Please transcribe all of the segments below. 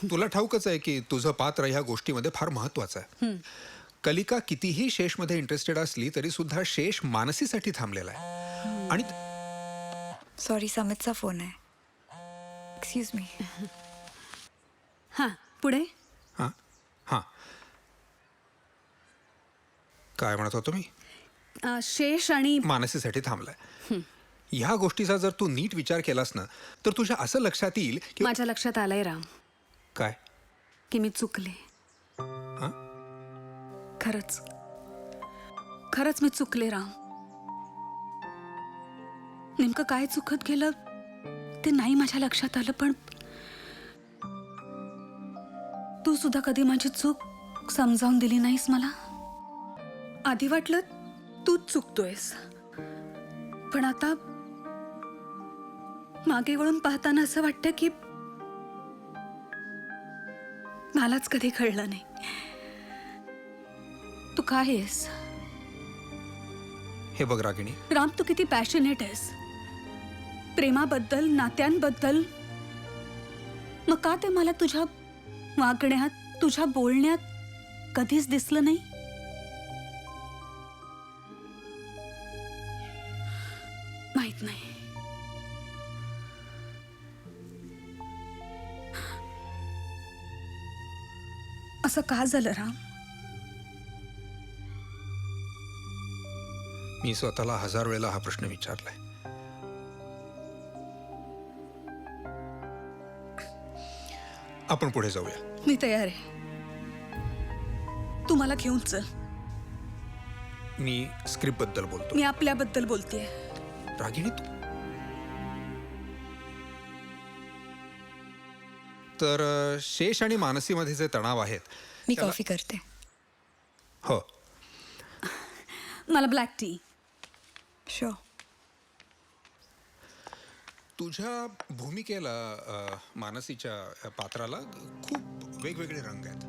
तुला ठाऊकच आहे की तुझं पात्र ह्या गोष्टीमध्ये फार महत्वाचं आहे. कलिका कितीही शेषमध्ये इंटरेस्टेड असली तरी सुद्धा शेष मानसीसाठी थांबलेला आहे. आणि सॉरी, समितचा फोन आहे. Excuse me. हां, पुढे. हां हां काय म्हणत होतो मी? शेष आणि मानसीसाठी थांबलाय. ह्या गोष्टीचा जर तू नीट विचार केलास ना तर तुझ्या असं लक्षात येईल की माझ्या लक्षात आलंय राम काय की मी चुकले. हां खरंच खरंच मी चुकले राम. नेमकं काय चुकत गेलं ते नाही माझ्या लक्षात आलं, पण तू सुद्धा कधी माझी चूक समजावून दिली नाहीस मला. आधी वाटलं तूच चुकतोयस, पण आता मागे वळून पाहताना असं वाटतं की मलाच कधी कळलं नाही तू काय आहेस. हे बघ रागिणी, राम, तू किती पॅशनेट आहेस प्रेमाबद्दल, नात्यांबद्दल. मग का ते मला तुझ्या वागण्यात, तुझ्या बोलण्यात कधीच दिसलं नाही. माहित नाही. असं का झालं राम? मी स्वतःला 1000 वेळेला हा प्रश्न विचारलाय. आपण पुढे जाऊया. मी तयार आहे. तू मला घेऊन चल. मी स्क्रिप्ट बद्दल बोलतो. मी आपल्याबद्दल बोलतेय. रागिणी, तू तर शेष आणि मानसीमध्ये जे तणाव आहेत. मी कॉफी करते. हो, मला ब्लॅक टी. शो. तुझ्या भूमिकेला, मानसीच्या पात्राला खूप वेगवेगळे रंग आहेत.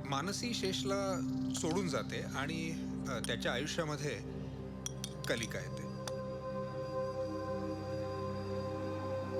मानसी शेषला सोडून जाते आणि त्याच्या आयुष्यामध्ये कलिका येते.